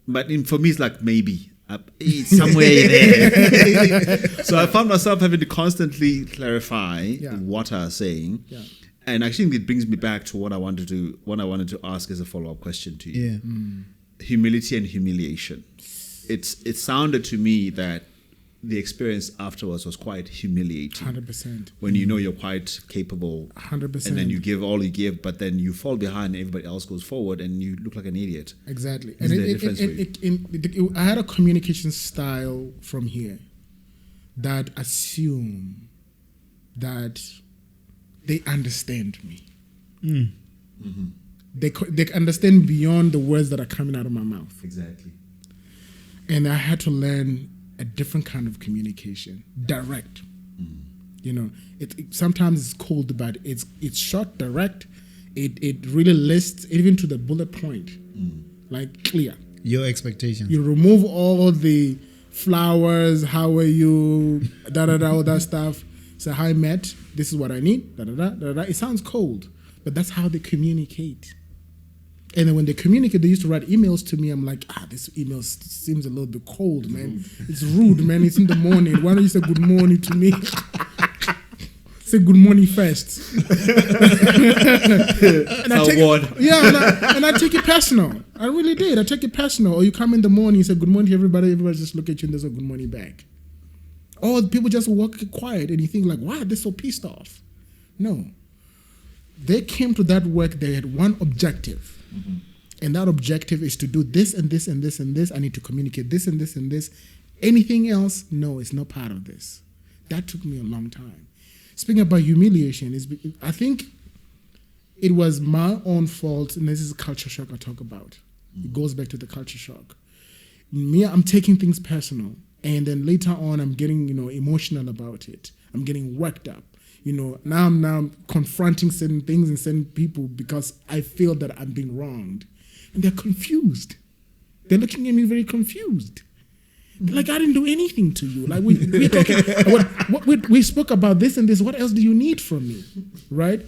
But for me, it's maybe. It's somewhere there. So I found myself having to constantly clarify what I was saying. Yeah. And I think it brings me back to what I wanted to ask as a follow-up question to you. Yeah. Mm. Humility and humiliation. It sounded to me that the experience afterwards was quite humiliating. 100%. When you know you're quite capable. 100%. And then you give all you give, but then you fall behind and everybody else goes forward and you look like an idiot. Exactly. And I had a communication style from here that assume that they understand me. Mm. Mm-hmm. They understand beyond the words that are coming out of my mouth. Exactly. And I had to learn a different kind of communication, direct. Mm. Sometimes it's cold, but it's short, direct. It really lists even to the bullet point, clear. Your expectations. You remove all the flowers. How are you? All that stuff. So hi, Matt. This is what I need. It sounds cold, but that's how they communicate. And then when they communicate, they used to write emails to me. I'm like, this email seems a little bit cold, man. It's rude, man. It's in the morning. Why don't you say good morning to me? Say good morning first. And I take it personal. I really did. I take it personal. Or you come in the morning, you say good morning to everybody. Everybody just look at you and there's a good morning back. Or people just walk quiet and you think wow, they're so pissed off. No. They came to that work, they had one objective. Mm-hmm. And that objective is to do this and this and this and this. I need to communicate this and this and this. Anything else? No, it's not part of this. That took me a long time. Speaking about humiliation, I think it was my own fault, and this is a culture shock I talk about. Mm-hmm. It goes back to the culture shock. Me, I'm taking things personal. And then later on, I'm getting, emotional about it. I'm getting worked up. Now I'm confronting certain things and certain people because I feel that I'm being wronged. And they're confused. They're looking at me very confused. I didn't do anything to you. We're talking, we spoke about this and this. What else do you need from me? Right?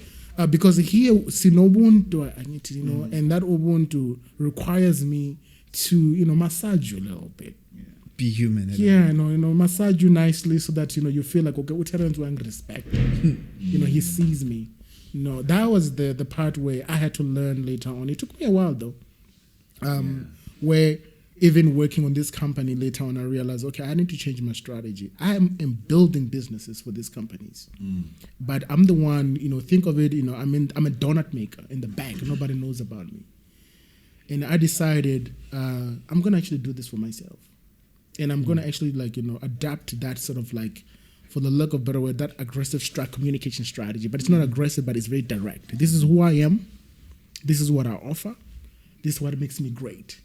Because here, Ubuntu, I need to, and that Ubuntu requires me to, massage you a little bit. Be human. Yeah, massage you nicely so that, you feel like, okay, Terence will respect. He sees me. That was the part where I had to learn later on. It took me a while, though, where even working on this company later on, I realized, okay, I need to change my strategy. I am building businesses for these companies, but I'm the one, think of it, I'm a donut maker in the back. Nobody knows about me. And I decided I'm going to actually do this for myself. And I'm going to actually adapt that sort of for the lack of a better word, that aggressive communication strategy. But it's not aggressive, but it's very direct. This is who I am. This is what I offer. This is what makes me great.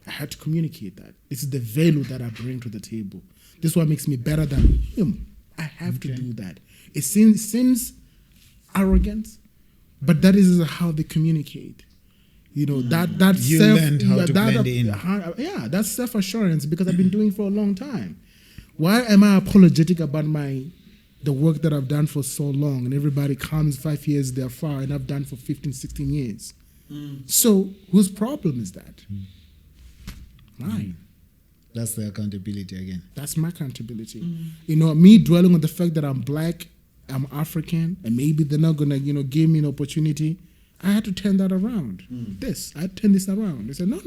I had to communicate that. This is the value that I bring to the table. This is what makes me better than him. I have to do that. It seems arrogant, but that is how they communicate. That you self, learned how to blend in. Yeah, that's self-assurance because I've been doing it for a long time. Why am I apologetic about the work that I've done for so long? And everybody comes 5 years, they're far, and I've done for 15, 16 years. So whose problem is that? Mine. That's the accountability again. That's my accountability. Me dwelling on the fact that I'm black, I'm African, and maybe they're not gonna, give me an opportunity. I had to turn that around. I had to turn this around. They said, no.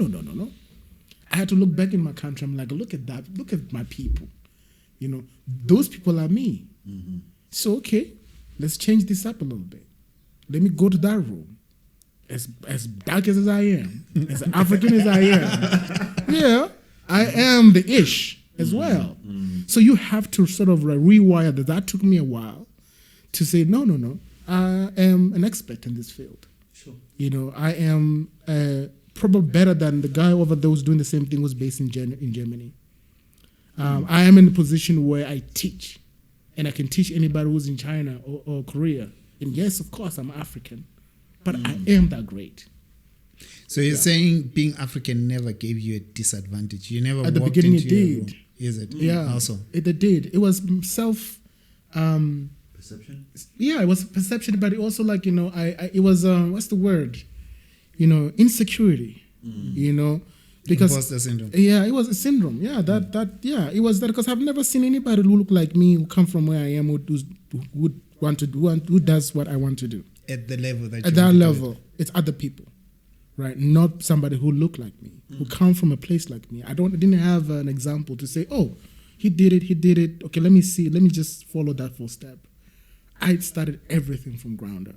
I had to look back in my country. I'm like, look at that. Look at my people. Those people are me. So, okay, let's change this up a little bit. Let me go to that room. As dark as I am, as African as I am, yeah, I am the ish as well. So you have to sort of rewire that. That took me a while to say, no, I am an expert in this field. Sure. I am probably better than the guy over there who's doing the same thing who's based in Germany. I am in a position where I teach, and I can teach anybody who's in China or Korea. And yes, of course, I'm African. But I am that great. So you're saying being African never gave you a disadvantage? You never at the walked beginning into it your did. room. Is it? Yeah. Also. It did. It was Perception? Yeah, it was perception, but it also it was what's the word? Insecurity. Because imposter syndrome. Yeah, it was a syndrome. Yeah, it was that because I've never seen anybody who look like me who come from where I am who does what I want to do. At the level that at that level, it's other people, right? Not somebody who look like me, who come from a place like me. I didn't have an example to say, oh, he did it. Okay, let me see. Let me just follow that full step. I started everything from ground up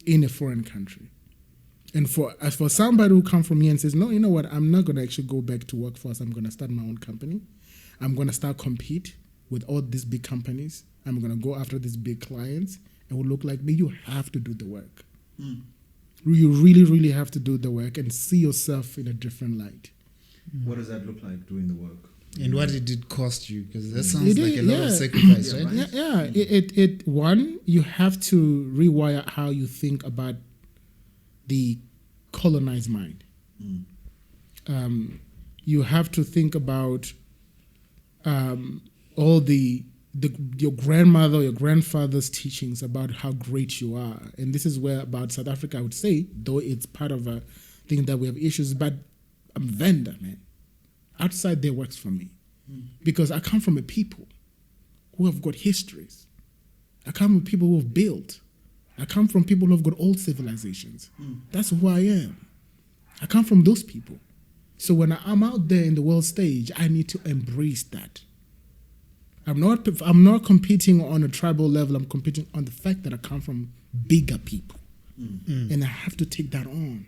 in a foreign country. And for somebody who come from here and says, no, you know what? I'm not going to actually go back to workforce. I'm going to start my own company. I'm going to start compete with all these big companies. I'm going to go after these big clients. And who look like me, you have to do the work. You really, really have to do the work and see yourself in a different light. What does that look like, doing the work? And what did it cost you? Because that sounds like a lot of sacrifice, right? Yeah. One, you have to rewire how you think about the colonized mind. You have to think about all your grandmother or your grandfather's teachings about how great you are. And this is where about South Africa, I would say, though it's part of a thing that we have issues, but I'm Venda, man. Outside there works for me. Because I come from a people who have got histories. I come from people who have built. I come from people who have got old civilizations. That's who I am. I come from those people. So when I'm out there in the world stage, I need to embrace that. I'm not competing on a tribal level. I'm competing on the fact that I come from bigger people. And I have to take that on.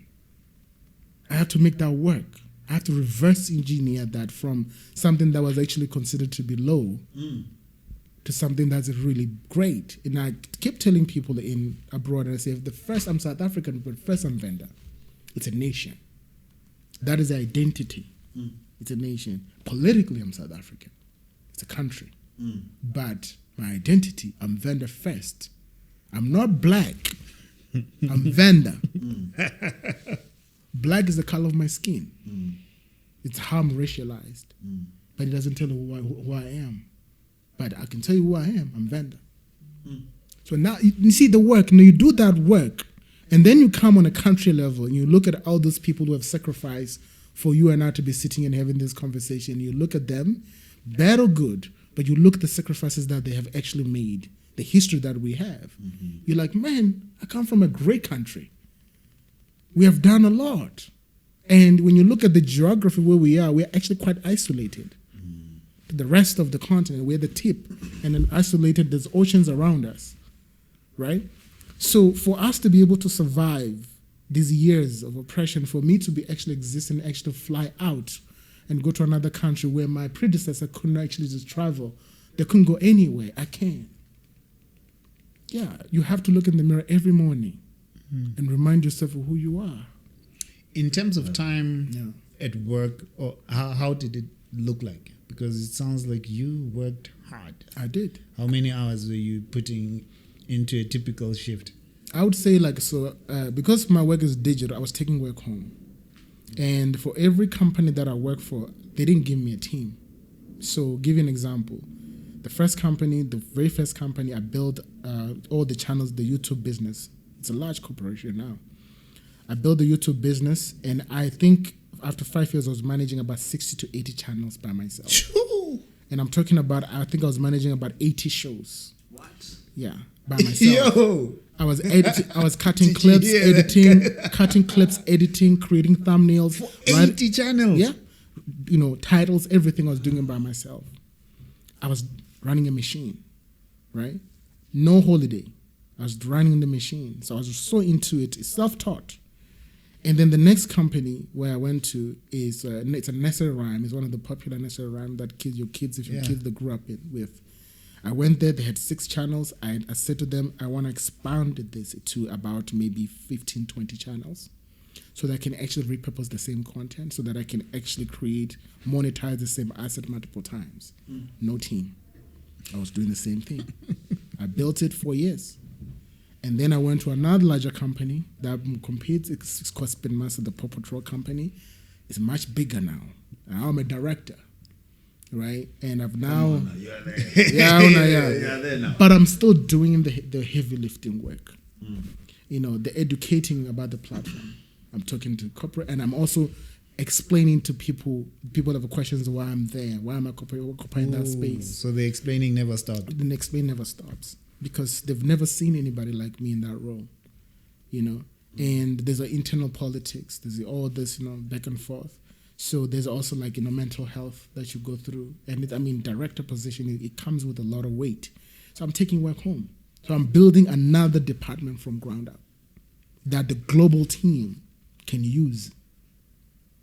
I have to make that work. I have to reverse engineer that from something that was actually considered to be low to something that's really great. And I keep telling people abroad, and I say, I'm South African, but first I'm Venda. It's a nation. That is the identity. It's a nation. Politically, I'm South African. It's a country. But my identity, I'm Venda first. I'm not black. I'm Venda. Black is the color of my skin. It's how I'm racialized. But it doesn't tell you who I am. But I can tell you who I am. I'm Venda. So now, you see the work. You do that work. And then you come on a country level and you look at all those people who have sacrificed for you and I to be sitting and having this conversation. You look at them, bad or good, but you look at the sacrifices that they have actually made, the history that we have. You're like, man, I come from a great country. We have done a lot. And when you look at the geography where we are, we're actually quite isolated. The rest of the continent, we're the tip, and then isolated, there's oceans around us, right? So for us to be able to survive these years of oppression, for me to be actually existing, actually fly out and go to another country where my predecessor couldn't actually just travel, they couldn't go anywhere, I can. Yeah, you have to look in the mirror every morning and remind yourself of who you are. In terms of time at work, or how did it look like? Because it sounds like you worked hard. I did. How many hours were you putting into a typical shift? I would say because my work is digital, I was taking work home. And for every company that I work for, they didn't give me a team. So give you an example. The very first company, I built all the channels, the YouTube business. It's a large corporation now. I built the YouTube business, and I think after 5 years, I was managing about 60 to 80 channels by myself. And I'm talking about, I think I was managing about 80 shows. What? Yeah, by myself. Yo! I was cutting clips, editing, creating thumbnails. For 80 channels? Yeah. Titles, everything I was doing it by myself. I was running a machine, right? No holiday. I was running the machine. So I was so into it. It's self-taught. And then the next company where I went to is it's a nursery rhyme. It's one of the popular nursery rhymes that your kids that grew up with. I went there. They had 6 channels. I said to them, I want to expand this to about maybe 15, 20 channels so that I can actually repurpose the same content, so that I can actually monetize the same asset multiple times. No team. I was doing the same thing. I built it for years. And then I went to another larger company that competes. It's called Spin Master, the Paw Patrol company. It's much bigger now. I'm a director, right? And I've now... You're there. You're there now. But I'm still doing the heavy lifting work. The educating about the platform. I'm talking to corporate, and I'm also explaining to people have questions why I'm there, why am I occupying that space. So the explaining never stops. The explaining never stops. Because they've never seen anybody like me in that role, And there's internal politics. There's all this, back and forth. So there's also mental health that you go through. And director position, it comes with a lot of weight. So I'm taking work home. So I'm building another department from ground up that the global team can use,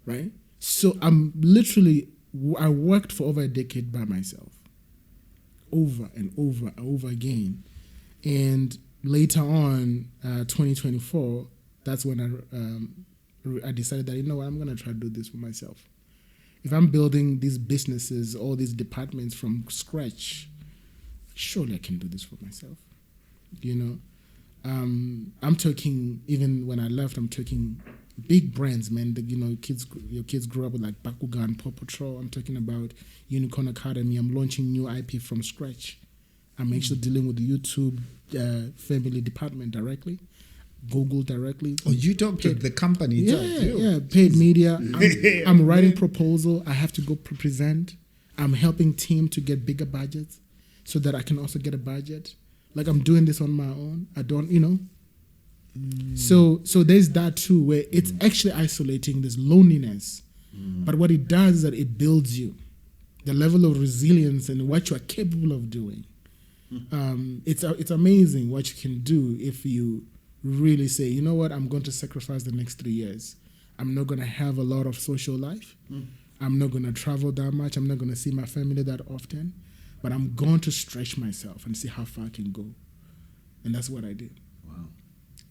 right? So I worked for over a decade by myself. Over and over and over again. And later on, 2024, that's when I decided that, I'm going to try to do this for myself. If I'm building these businesses, all these departments from scratch, surely I can do this for myself. I'm talking, even when I left, I'm talking big brands, man. Your kids grew up with Bakugan, Paw Patrol. I'm talking about Unicorn Academy. I'm launching new IP from scratch. I'm actually dealing with the YouTube family department directly, Google directly. Oh, you talk to the company? Yeah, paid media. I'm writing proposal. I have to go present. I'm helping team to get bigger budgets so that I can also get a budget. I'm doing this on my own. I don't, So there's that too, where it's actually isolating. There's loneliness, but what it does is that it builds you, the level of resilience and what you are capable of doing. It's amazing what you can do if you really say, you know what, I'm going to sacrifice the next 3 years. I'm not going to have a lot of social life. I'm not going to travel that much. I'm not going to see my family that often, but I'm going to stretch myself and see how far I can go. And that's what I did. Wow.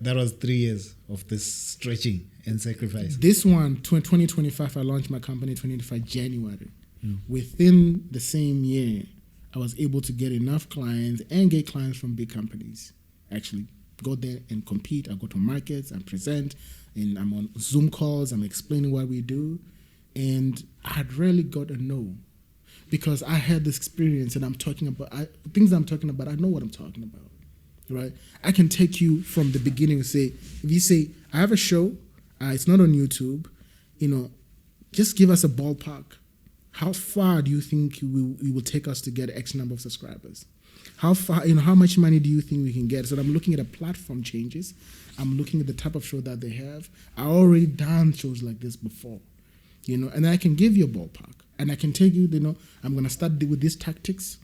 That was 3 years of this stretching and sacrifice. This one, 2025, I launched my company 2025 January. Within the same year, I was able to get enough clients and get clients from big companies. Actually, go there and compete. I go to markets, I present, and I'm on Zoom calls, I'm explaining what we do. And I had really got a no. Because I had this experience and things I'm talking about, I know what I'm talking about. Right? I can take you from the beginning and say, if you say, I have a show, it's not on YouTube, just give us a ballpark. How far do you think it will take us to get X number of subscribers? How far, how much money do you think we can get? So I'm looking at the platform changes. I'm looking at the type of show that they have. I already done shows like this before, and I can give you a ballpark. And I can tell you, I'm going to start with these tactics.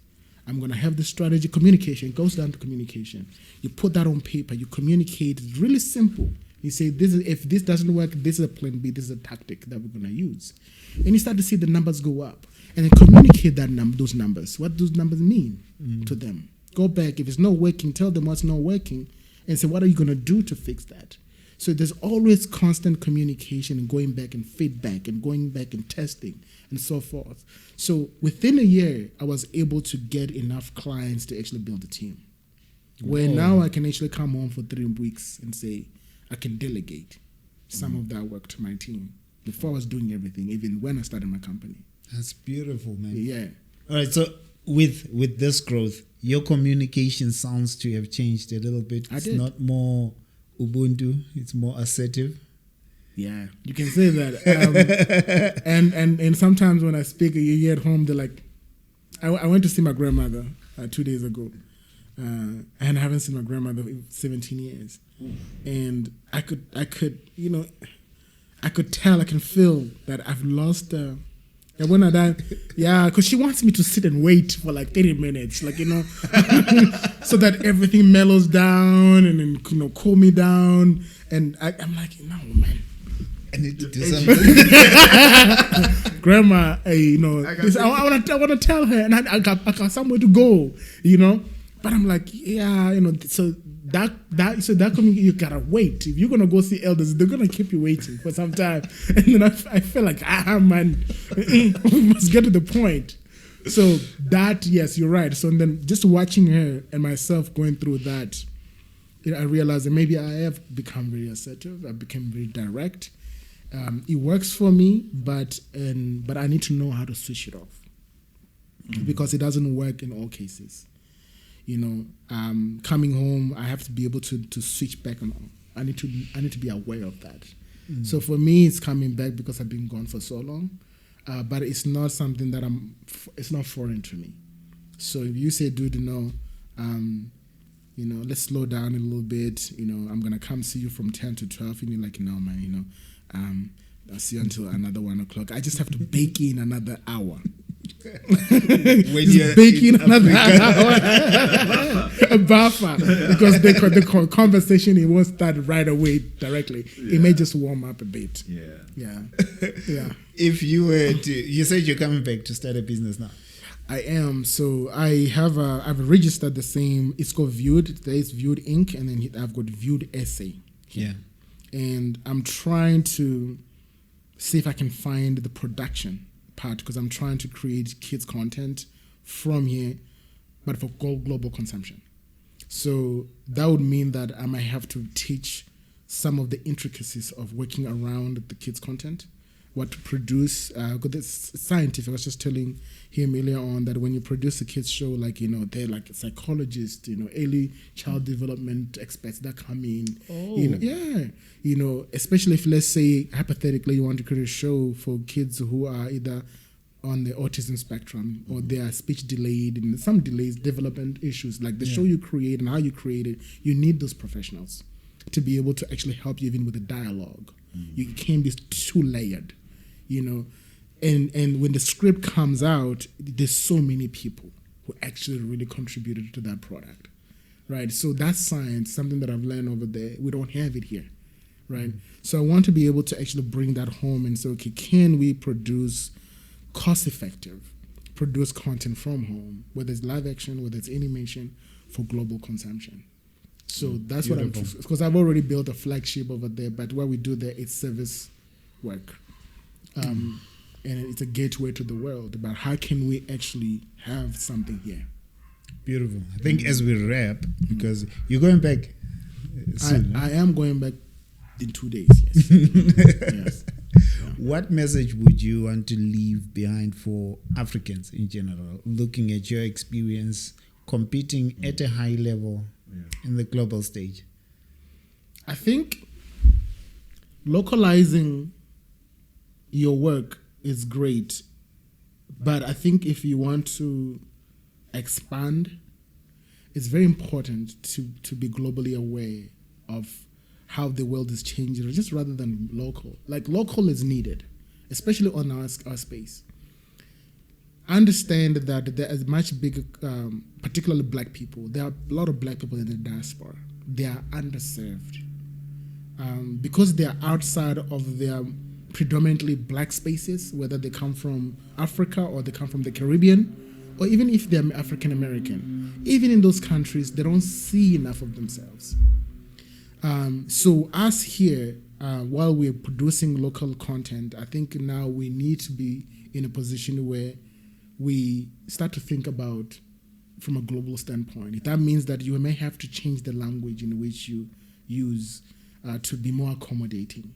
I'm going to have this strategy. Communication. It goes down to communication. You put that on paper. You communicate. It's really simple. You say, if this doesn't work, this is a plan B. This is a tactic that we're going to use. And you start to see the numbers go up. And then communicate those numbers. What those numbers mean to them. Go back. If it's not working, tell them what's not working. And say, what are you going to do to fix that? So there's always constant communication and going back and feedback and going back and testing and so forth. So within a year, I was able to get enough clients to actually build a team. Where now I can actually come home for 3 weeks and say, I can delegate some of that work to my team. Before I was doing everything, even when I started my company. That's beautiful, man. Yeah. All right, so with this growth, your communication sounds to have changed a little bit. It's not more Ubuntu, it's more assertive. Yeah, you can say that. And sometimes when I speak, you hear at home, they're like, I went to see my grandmother 2 days ago. And I haven't seen my grandmother in 17 years. And I could tell, I can feel that I've lost and when I die, because she wants me to sit and wait for like 30 minutes, so that everything mellows down and then cool me down. And I'm like, no, man. I need to do something. Grandma, I want to tell her, and I got somewhere to go, But I'm like, so that community, you gotta wait. If you're gonna go see elders, they're gonna keep you waiting for some time. And then I feel like, man, we must get to the point. So that, yes, you're right. So then just watching her and myself going through that, I realized that maybe I have become very assertive. I became very direct. It works for me, but I need to know how to switch it off because it doesn't work in all cases. Coming home, I have to be able to switch back on. I need to be aware of that. So for me, it's coming back because I've been gone for so long, but it's not something that it's not foreign to me. So if you say, dude, let's slow down a little bit. I'm gonna come see you from 10 to 12, and you're like, no, man, I'll see you until another 1 o'clock. I just have to bake in another hour. When you're baking another hour, a buffer, because the conversation, it won't start right away directly. Yeah. It may just warm up a bit. Yeah. If you were to, you said you're coming back to start a business now. I am. So I've registered the same. It's called Viewed. There is Viewed Inc. and then I've got Viewed Essay. Yeah. And I'm trying to see if I can find the production part because I'm trying to create kids content from here, but for global consumption. So that would mean that I might have to teach some of the intricacies of working around the kids content, what to produce. Because it's scientific. I was just telling him earlier on that when you produce a kids show, they're like psychologists, early child development experts that come in. Especially if, let's say, hypothetically, you want to create a show for kids who are either on the autism spectrum or they are speech delayed and some delays, development issues, like the show you create and how you create it, you need those professionals to be able to actually help you even with the dialogue. You can't be too layered, And when the script comes out, there's so many people who actually really contributed to that product, right? So that's science, something that I've learned over there. We don't have it here, right? So I want to be able to actually bring that home and say, okay, can we produce cost-effective, produce content from home, whether it's live action, whether it's animation, for global consumption. So that's what I'm, because I've already built a flagship over there, but what we do there is service work. And it's a gateway to the world, but how can we actually have something here? Beautiful. I think as we wrap, because you're going back soon. I am going back in 2 days, yes. Yes. What message would you want to leave behind for Africans in general, looking at your experience competing at a high level in the global stage? I think localizing your work is great, but I think if you want to expand it's very important to be globally aware of how the world is changing, just rather than local. Like local is needed, especially on our space. Understand that there is much bigger, particularly black people. There are a lot of black people in the diaspora. They are underserved because they are outside of their predominantly black spaces, whether they come from Africa or they come from the Caribbean, or even if they're African American. Even in those countries, they don't see enough of themselves. So us here, while we're producing local content, I think now we need to be in a position where we start to think about from a global standpoint. That means that you may have to change the language in which you use to be more accommodating.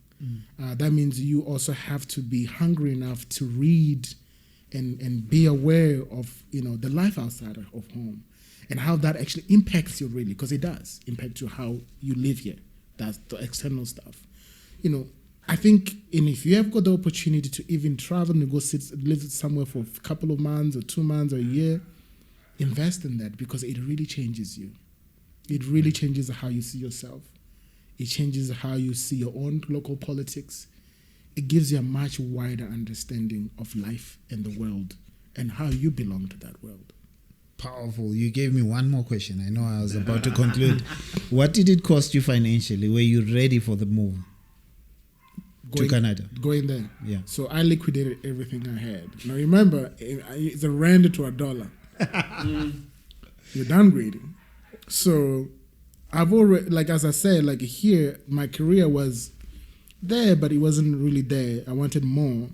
That means you also have to be hungry enough to read and be aware of the life outside of home and how that actually impacts you, really, because it does impact you how you live here. That's the external stuff. I think, and if you have got the opportunity to even travel and go live somewhere for a couple of months or 2 months or a year, invest in that, because it really changes you. It really changes how you see yourself. It changes how you see your own local politics. It gives you a much wider understanding of life and the world and how you belong to that world. Powerful. You gave me one more question. I know I was about to conclude. What did it cost you financially? Were you ready for the move to Canada? Going there. Yeah. So I liquidated everything I had. Now remember, it's a rand to a dollar. You're downgrading. So I've already, like as I said, like here, my career was there, but it wasn't really there. I wanted more.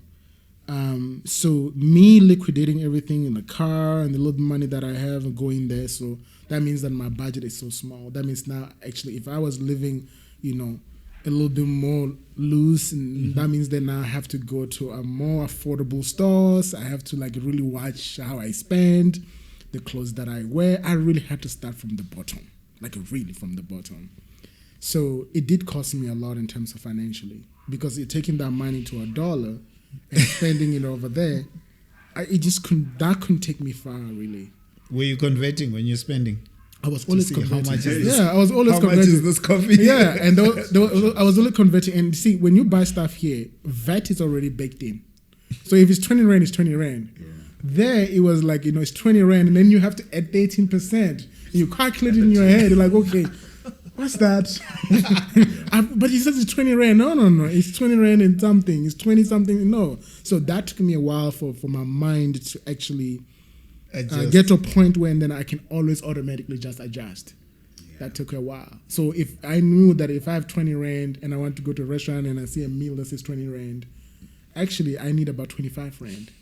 So me liquidating everything in the car and the little money that I have and going there, so that means that my budget is so small. That means now, actually, if I was living, a little bit more loose, and that means then I have to go to a more affordable stores. I have to really watch how I spend, the clothes that I wear. I really had to start from the bottom, really from the bottom. So it did cost me a lot in terms of financially, because you're taking that money to a dollar and spending it over there, that couldn't take me far, really. Were you converting when you're spending? I was always converting. How much is this? Yeah, I was always converting. How much is this coffee? Yeah, and I was only converting. And see, when you buy stuff here, VAT is already baked in. So if it's 20 rand, it's 20 rand. Yeah. There, it was it's 20 rand, and then you have to add 18%. And you calculate it in your head. You're like, okay, what's that? But he says it's 20 rand. No. It's 20 rand and something. It's 20 something. No. So that took me a while for my mind to actually get to a point when then I can always automatically just adjust. Yeah. That took a while. So if I knew that if I have 20 rand and I want to go to a restaurant and I see a meal that says 20 rand, actually I need about 25 rand.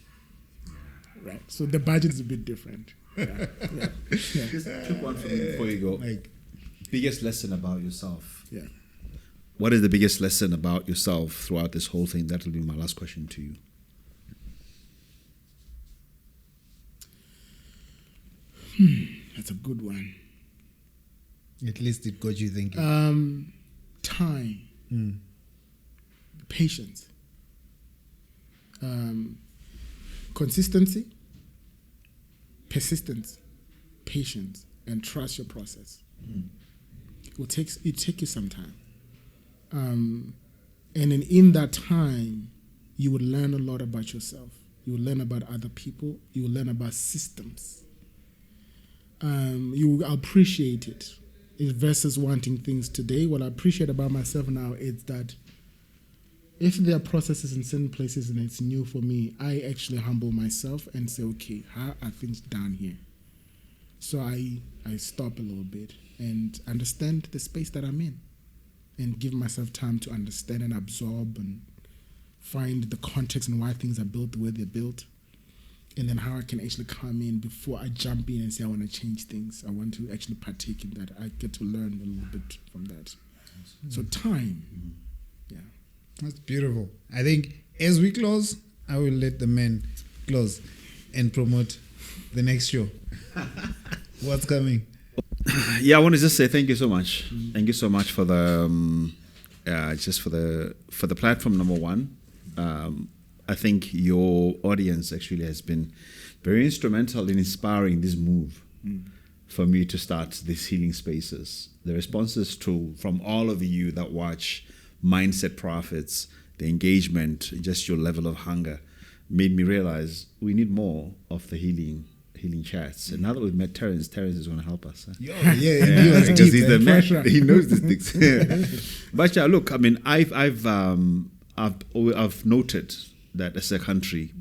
Right. So the budget is a bit different. Yeah. Just quick one from me before you go. Biggest lesson about yourself. Yeah. What is the biggest lesson about yourself throughout this whole thing? That will be my last question to you. That's a good one. At least it got you thinking. Time. Patience. Consistency. Persistence. Patience. And trust your process. It take you some time. And in that time, you will learn a lot about yourself. You will learn about other people. You will learn about systems. You will appreciate it versus wanting things today. What I appreciate about myself now is that if there are processes in certain places and it's new for me, I actually humble myself and say, okay, how are things done here? So I stop a little bit and understand the space that I'm in and give myself time to understand and absorb and find the context and why things are built the way they're built. And then how I can actually come in before I jump in and say I want to change things. I want to actually partake in that. I get to learn a little bit from that. So time. Yeah. That's beautiful. I think as we close, I will let the men close and promote the next show. What's coming? Yeah, I want to just say thank you so much. Thank you so much for the for the platform, number one. I think your audience actually has been very instrumental in inspiring this move for me to start these healing spaces. The responses from all of you that watch Mindset Profits, the engagement, just your level of hunger, made me realize we need more of the healing chats. And now that we've met Terrence is going to help us. Yeah, Because he's the man. He knows these things. But yeah, look, I mean, I've noted that as a country,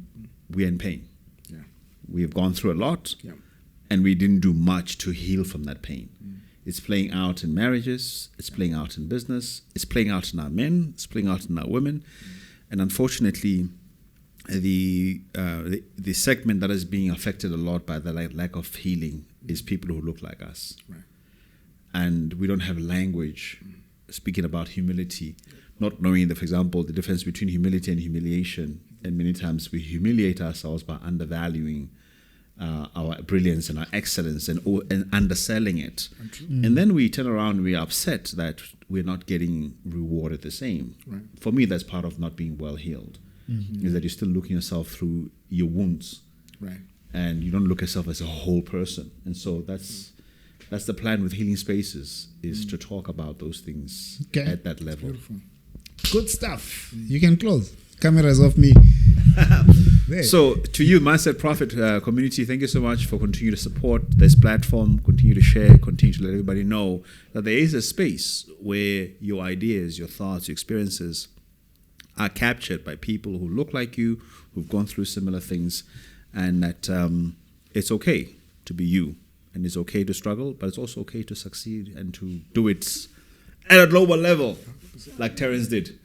we're in pain. Yeah. We've gone through a lot, Yeah. and we didn't do much to heal from that pain. It's playing out in marriages. It's playing out in business. It's playing out in our men. It's playing out in our women. And unfortunately, the segment that is being affected a lot by the lack of healing is people who look like us. Right. And we don't have language speaking about humility, not knowing that, for example, the difference between humility and humiliation. And many times we humiliate ourselves by undervaluing our brilliance and our excellence and underselling it. And then we turn around and we're upset that we're not getting rewarded the same. Right. For me, that's part of not being well healed, is that you're still looking yourself through your wounds. Right. And you don't look at yourself as a whole person. And so that's the plan with Healing Spaces, is to talk about those things at that level. Beautiful. Good stuff. You can close. Cameras off me. So to you, Mindset Profit community, thank you so much for continuing to support this platform, continue to share, continue to let everybody know that there is a space where your ideas, your thoughts, your experiences are captured by people who look like you, who've gone through similar things, and that it's okay to be you, and it's okay to struggle, but it's also okay to succeed and to do it at a global level, like Terrence did.